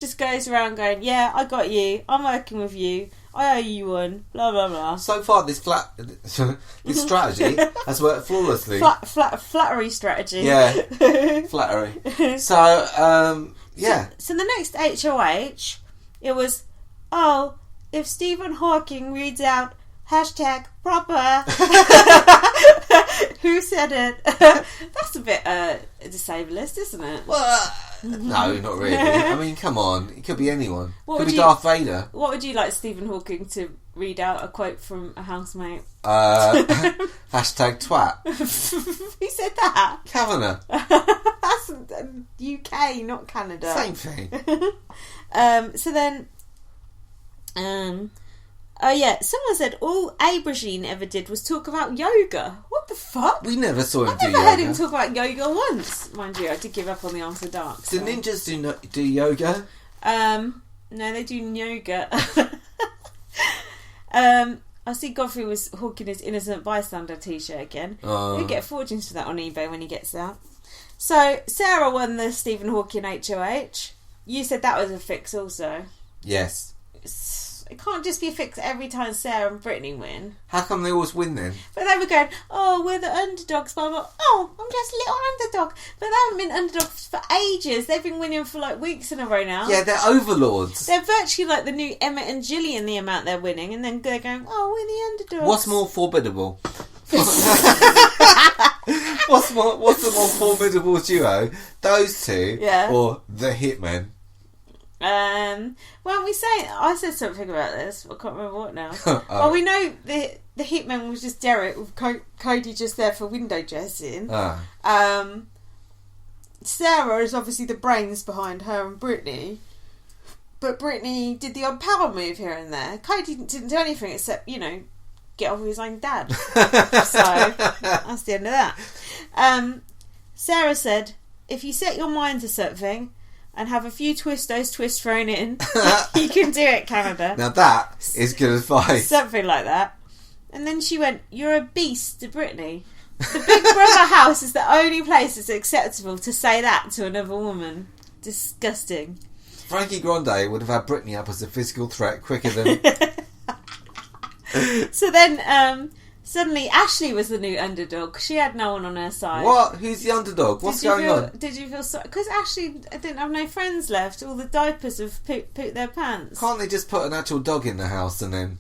just goes around going, yeah, I got you, I'm working with you, I owe you one, blah blah blah. So far, this strategy has worked flawlessly. Flattery strategy. Yeah, flattery. So, yeah. So the next HOH, it was, oh, if Stephen Hawking reads out #proper, who said it? That's a bit disablest, isn't it? Well, no, not really. I mean, come on. It could be anyone. Could be Darth Vader. What would you like Stephen Hawking to read out a quote from a housemate? #twat. Who said that? Kavanagh. That's UK, not Canada. Same thing. So then... oh yeah, someone said all Aubergine ever did was talk about yoga. What the fuck? We never saw him do yoga. I never heard him talk about yoga once. Mind you, I did give up on the After Dark. So. Do ninjas do yoga? No, they do yoga. I see Godfrey was hawking his Innocent Bystander t-shirt again. He'll get fortunes for that on eBay when he gets that. So, Sarah won the Stephen Hawking HOH. You said that was a fix also. Yes. It can't just be a fix every time Sarah and Brittany win. How come they always win then? But they were going, oh, we're the underdogs. Blah, blah. Oh, I'm just a little underdog. But they haven't been underdogs for ages. They've been winning for like weeks in a row now. Yeah, they're overlords. They're virtually like the new Emmett and Gillian, the amount they're winning. And then they're going, oh, we're the underdogs. What's more formidable? What's the more formidable duo? Those two? Yeah. Or the Hitmen? Well, I said something about this. I can't remember what now. Well, we know the hitman was just Derek with Cody just there for window dressing. Sarah is obviously the brains behind her and Brittany, but Brittany did the odd power move here and there. Cody didn't do anything except, get off with his own dad. So that's the end of that. Sarah said, if you set your mind to something and have a few twists thrown in, you can do it, Canada. Now that is good advice. Something like that. And then she went, you're a beast to Brittany. The Big Brother house is the only place it's acceptable to say that to another woman. Disgusting. Frankie Grande would have had Brittany up as a physical threat quicker than... So then, suddenly Ashleigh was the new underdog. She had no one on her side. What? Who's the underdog? What's going on? Did you feel sorry? Because Ashleigh didn't have no friends left. All the diapers have pooped their pants. Can't they just put an actual dog in the house and then...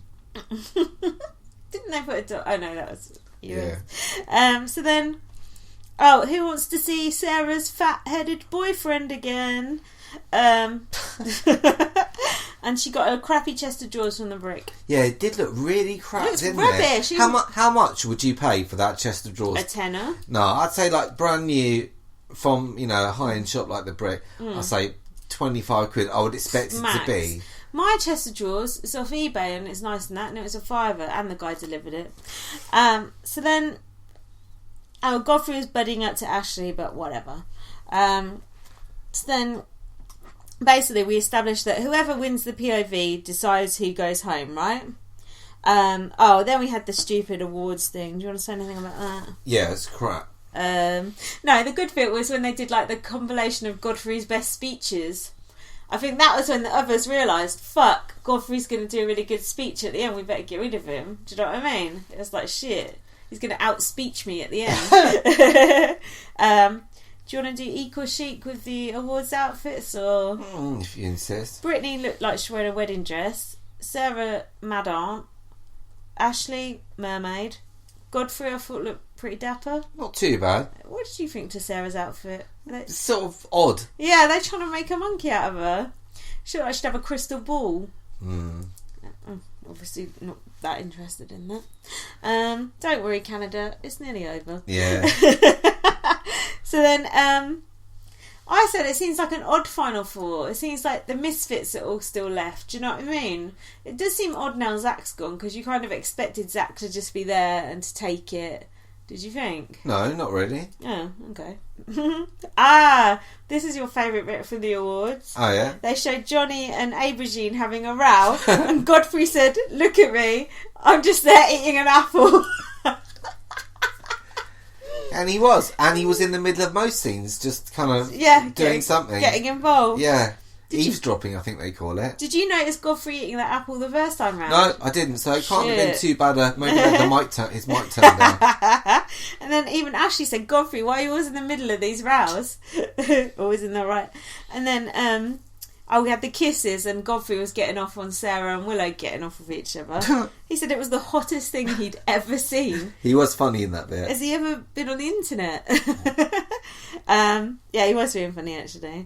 Didn't they put a dog... Oh no, that was... Yeah. So then... Oh, who wants to see Sarah's fat-headed boyfriend again? And she got a crappy chest of drawers from the brick. Yeah, it did look really crap, didn't rubbish. it? How much would you pay for that chest of drawers? A tenner. No, I'd say like brand new from, a high-end shop like the brick. I'd say 25 quid. I would expect it to be. My chest of drawers is off eBay and it's nice and that, and it was a £5 and the guy delivered it. So then... Oh, Godfrey was buddying up to Ashleigh, but whatever. So then... Basically, we established that whoever wins the POV decides who goes home, right? Then we had the stupid awards thing. Do you want to say anything about that? Yeah, it's crap. No, the good bit was when they did like the compilation of Godfrey's best speeches. I think that was when the others realised, fuck, Godfrey's going to do a really good speech at the end, we better get rid of him. Do you know what I mean? It was like, shit, he's going to out-speech me at the end. Do you want to do equal chic with the awards outfits, or...? If you insist. Brittany looked like she wore a wedding dress. Sarah, Mad Aunt. Ashleigh, mermaid. Godfrey, I thought, looked pretty dapper. Not too bad. What did you think to Sarah's outfit? It's sort of odd. Yeah, they're trying to make a monkey out of her. She looked like she'd have a crystal ball. Obviously not that interested in that. Don't worry, Canada, it's nearly over. Yeah. So then I said it seems like an odd Final Four. It seems like the misfits are all still left. Do you know what I mean? It does seem odd now Zach's gone, because you kind of expected Zach to just be there and to take it. Did you think? No, not really. Oh, okay. This is your favourite bit from the awards. Oh, yeah? They showed Johnny and Aubergine having a row, and Godfrey said, look at me, I'm just there eating an apple. And he was in the middle of most scenes, just kind of doing something. Getting involved. Yeah. Eavesdropping, I think they call it. Did you notice Godfrey eating that apple the first time round? No, I didn't, so it can't have been too bad. Maybe his mic turned down. And then even Ashleigh said, Godfrey, why are you always in the middle of these rows? Always in the right. And then, we had the kisses, and Godfrey was getting off on Sarah and Willow getting off with each other. He said it was the hottest thing he'd ever seen. He was funny in that bit. Has he ever been on the internet? Yeah, he was being funny, actually.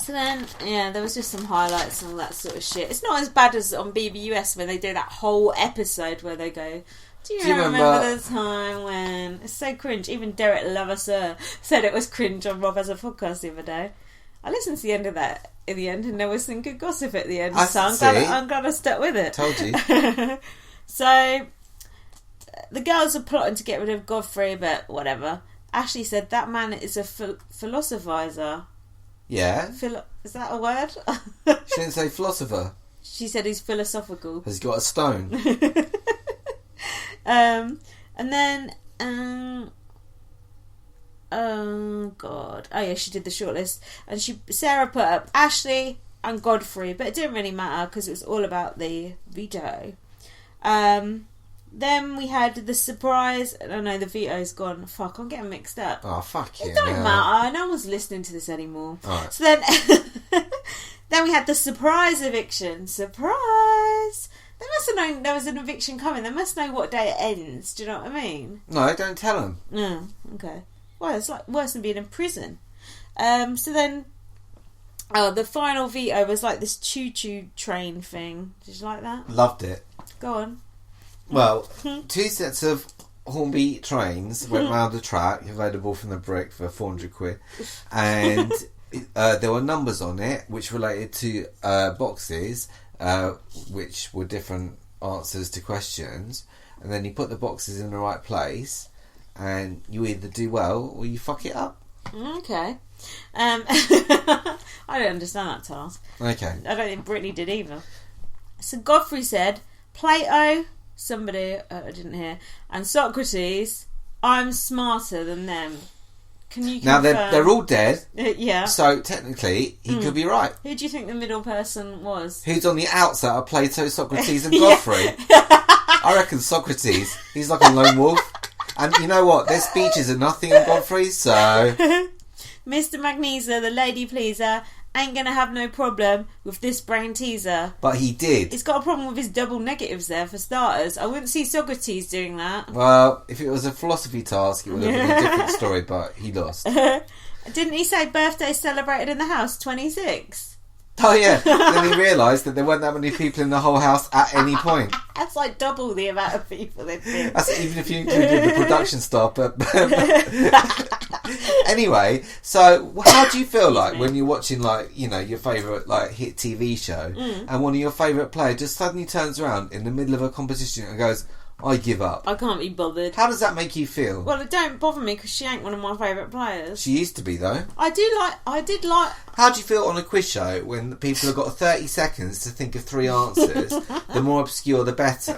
So then, there was just some highlights and all that sort of shit. It's not as bad as on BBUS when they do that whole episode where they go, do you remember the time when... It's so cringe. Even Derek Levasseur said it was cringe on Rob Has a Podcast the other day. I listened to the end of that in the end, and there was some good gossip at the end. So I'm glad I stuck with it. Told you. So, the girls are plotting to get rid of Godfrey, but whatever. Ashleigh said that man is a philosophizer. Yeah. Is that a word? She didn't say philosopher. She said he's philosophical. Has he got a stone? And then... oh god. Oh yeah, she did the shortlist. And Sarah put up Ashleigh and Godfrey, but it didn't really matter because it was all about the veto. Then we had the surprise. Oh no, the veto's gone. Fuck, I'm getting mixed up. Oh, fuck you. It don't matter. No one's listening to this anymore. Right. So then, then we had the surprise eviction. Surprise! They must have known there was an eviction coming. They must know what day it ends. Do you know what I mean? No, don't tell them. No, okay. Well, it's like worse than being in prison. So then, the final veto was like this choo-choo train thing. Did you like that? Loved it. Go on. Well, 2 sets of Hornby trains went round the track, available from the brick for 400 quid. And there were numbers on it which related to boxes, which were different answers to questions. And then you put the boxes in the right place, and you either do well or you fuck it up. Okay. I don't understand that task. Okay. I don't think Brittany did either. So Godfrey said, Plato, somebody I didn't hear, and Socrates, I'm smarter than them. Can you confirm? Now they're all dead. Yeah. So technically he could be right. Who do you think the middle person was? Who's on the outside of Plato, Socrates and Godfrey? I reckon Socrates. He's like a lone wolf. And you know what? Their speeches are nothing on Godfrey, so... Mr. Magnesia, the lady pleaser, ain't gonna have no problem with this brain teaser. But he did. He's got a problem with his double negatives there, for starters. I wouldn't see Socrates doing that. Well, if it was a philosophy task, it would have been a different story, but he lost. Didn't he say birthday celebrated in the house, 26? Oh yeah, then he realised that there weren't that many people in the whole house at any point. That's like double the amount of people there'd been. That's even if you included the production staff. But anyway, so how do you feel like when you're watching, like, you know, your favourite like hit TV show, and one of your favourite players just suddenly turns around in the middle of a competition and goes, I give up. I can't be bothered. How does that make you feel? Well, it don't bother me because she ain't one of my favourite players. She used to be, though. I did like... How do you feel on a quiz show when people have got 30 seconds to think of 3 answers? The more obscure, the better.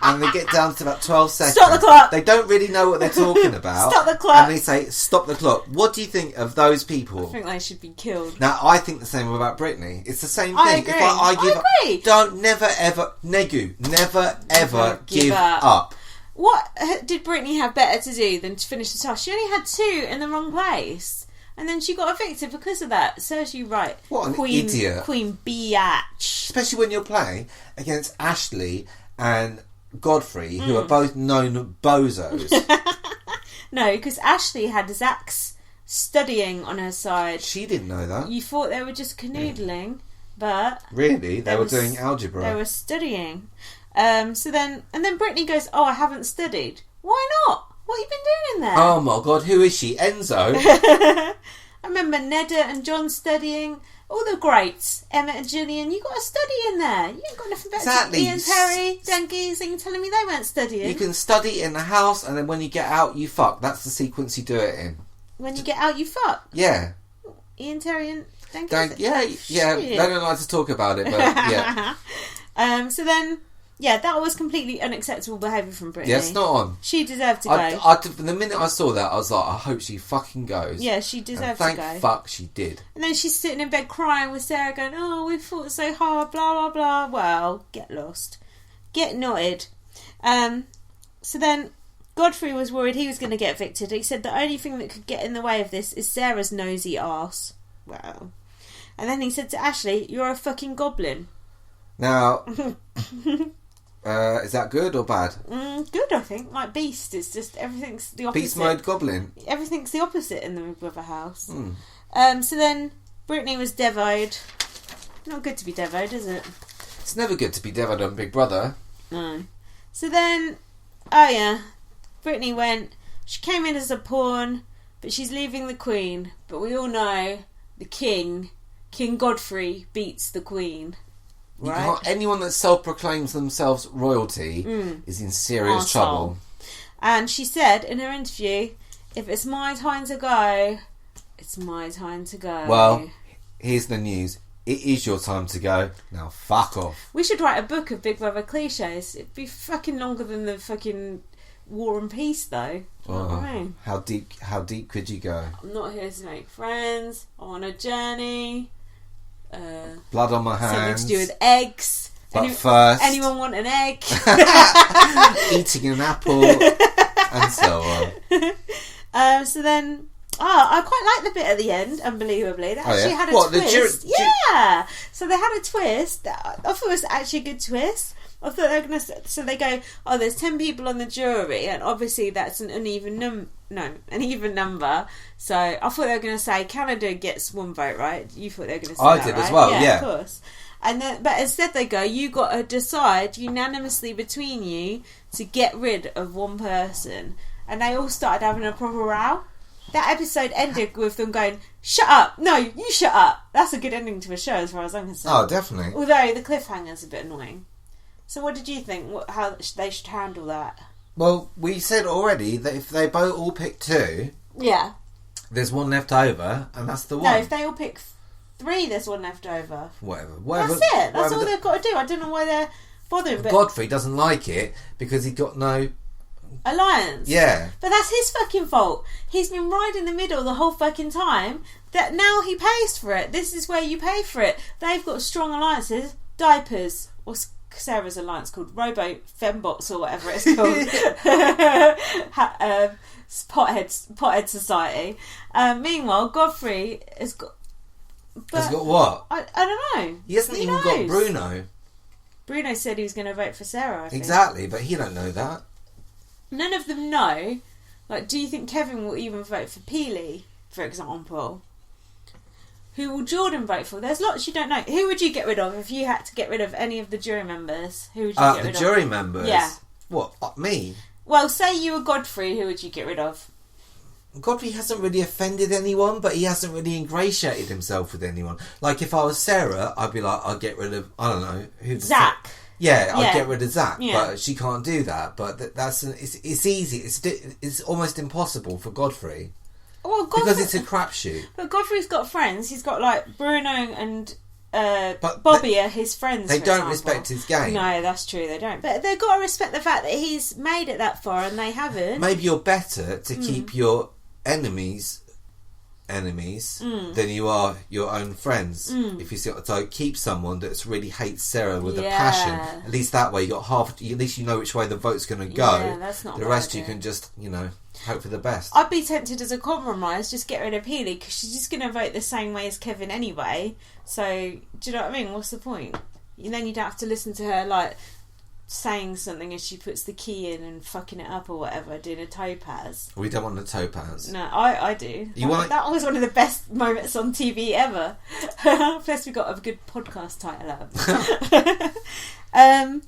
And they get down to about 12 seconds. Stop the clock! They don't really know what they're talking about. Stop the clock! And they say, stop the clock. What do you think of those people? I think they should be killed. Now, I think the same about Brittany. It's the same thing. I agree. If I agree. Up, don't never ever, never ever give up. What did Brittany have better to do than to finish the task? She only had 2 in the wrong place. And then she got evicted because of that. Serves you right. What an idiot. Queen Biatch. Especially when you're playing against Ashleigh and Godfrey, who are both known bozos. No, because Ashleigh had Zach's studying on her side. She didn't know that. You thought they were just canoodling, but... Really? They were doing algebra. They were studying. So then Brittany goes, I haven't studied. Why not? What have you been doing in there? Oh my god, who is she? Enzo? I remember Nedda and John studying. All the greats, Emma and Gillian, you got to study in there. You ain't got nothing better to do. Ian, Terry, Dengies, and you're telling me they weren't studying. You can study in the house, and then when you get out, you fuck. That's the sequence you do it in. When you get out, you fuck? Yeah. Ian, Terry, and Dengies? Yeah. They don't like to talk about it, but yeah. So then Yeah, that was completely unacceptable behaviour from Brittany. Yeah, it's not on. She deserved to go. The minute I saw that, I was like, I hope she fucking goes. Yeah, she deserved to go. Thank fuck she did. And then she's sitting in bed crying with Sarah going, oh, we fought so hard, blah, blah, blah. Well, get lost. Get knotted. So then Godfrey was worried he was going to get evicted. He said the only thing that could get in the way of this is Sarah's nosy arse. Well. And then he said to Ashleigh, you're a fucking goblin. Now... is that good or bad? Good, I think. Like Beast, it's just everything's the opposite. Beast mode goblin. Everything's the opposite in the Big Brother house. So then Brittany was devoed. Not good to be devoed, is it? It's never good to be devoed on Big Brother. No. So then, oh yeah, Brittany went. She came in as a pawn, but she's leaving the Queen. But we all know the King Godfrey, beats the Queen. Right. Anyone that self-proclaims themselves royalty is in serious trouble. And she said in her interview, if it's my time to go, it's my time to go. Well, here's the news. It is your time to go. Now fuck off. We should write a book of Big Brother cliches. It'd be fucking longer than the fucking War and Peace, though. You know what I mean? How deep could you go? I'm not here to make friends. I'm on a journey. Blood on my hands. Something to do with eggs. But first... Anyone want an egg? Eating an apple. And so on. So then... I quite like the bit at the end, unbelievably. That actually had a twist. Yeah! So they had a twist. I thought it was actually a good twist. I thought they were going to... So they go, there's 10 people on the jury, and obviously that's an uneven an even number. So I thought they were going to say Canada gets one vote, right? You thought they were going to say that, I did right? as well, yeah. Of course. And then, but instead they go, you got to decide unanimously between you to get rid of one person. And they all started having a proper row. That episode ended with them going, shut up. No, you shut up. That's a good ending to a show as far as I'm concerned. Oh, definitely. Although the cliffhanger's a bit annoying. So what did you think? How they should handle that? Well, we said already that if they both all pick 2... Yeah. There's one left over, and that's the one. No, if they all pick 3, there's one left over. Whatever. That's it. That's all they've got to do. I don't know why they're bothering. But Godfrey doesn't like it because he got no... alliance. Yeah. But that's his fucking fault. He's been right in the middle the whole fucking time. That now he pays for it. This is where you pay for it. They've got strong alliances. Diapers. What's Sarah's alliance called? Robo Fembots or whatever it's called. Pothead Society. Meanwhile, Godfrey has got... Has got what? I don't know. He hasn't even got Bruno. Bruno said he was going to vote for Sarah, I think. Exactly, but he don't know that. None of them know. Like, do you think Kevin will even vote for Pilar, for example? Who will Jordan vote for? There's lots you don't know. Who would you get rid of if you had to get rid of any of the jury members? Who would you get rid of? The jury members? Yeah. What? Me? Well, say you were Godfrey, who would you get rid of? Godfrey hasn't really offended anyone, but he hasn't really ingratiated himself with anyone. Like, if I was Sarah, I'd be like, I'd get rid of, I don't know. Zach. I'd get rid of Zach, yeah. But she can't do that. But it's easy. It's almost impossible for Godfrey. Well, because it's a crapshoot. But Godfrey's got friends. He's got like Bruno and Bobby are his friends. They don't respect his game. No, that's true. They don't. But they've got to respect the fact that he's made it that far and they haven't. Maybe you're better to keep your enemies than you are your own friends. If you see what I keep someone that's really hates Sarah with a passion. At least that way you got half. At least you know which way the vote's going to go. Yeah, that's not the rest you can just hope for the best. I'd be tempted as a compromise, just get rid of Pilar because she's just going to vote the same way as Kevin anyway. So do you know what I mean? What's the point? And then you don't have to listen to her like saying something as she puts the key in and fucking it up or whatever, doing a topaz. We don't want a topaz. No, I do. That was one of the best moments on TV ever. Plus we got a good podcast title out of it.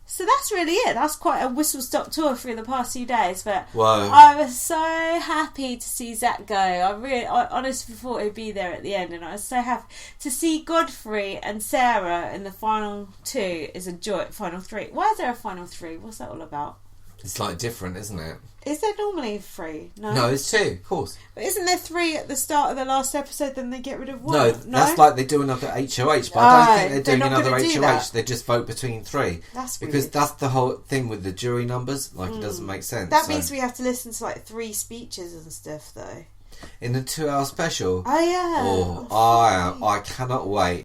So that's really it. That's quite a whistle-stop tour through the past few days. But whoa. I was so happy to see Zach go. I honestly thought he'd be there at the end, and I was so happy to see Godfrey and Sarah in the final 2 is a joy. Final 3. Why is there a final 3? What's that all about? It's like different, isn't it? Is there normally 3? No, it's 2, of course. But isn't there 3 at the start of the last episode, then they get rid of 1? No, that's like they do another HOH, but I don't think they're doing another HOH. They just vote between 3. That's weird. Because that's the whole thing with the jury numbers. Like, it doesn't make sense. That means we have to listen to like 3 speeches and stuff, though. In the 2-hour special. Oh, yeah. Oh, I cannot wait.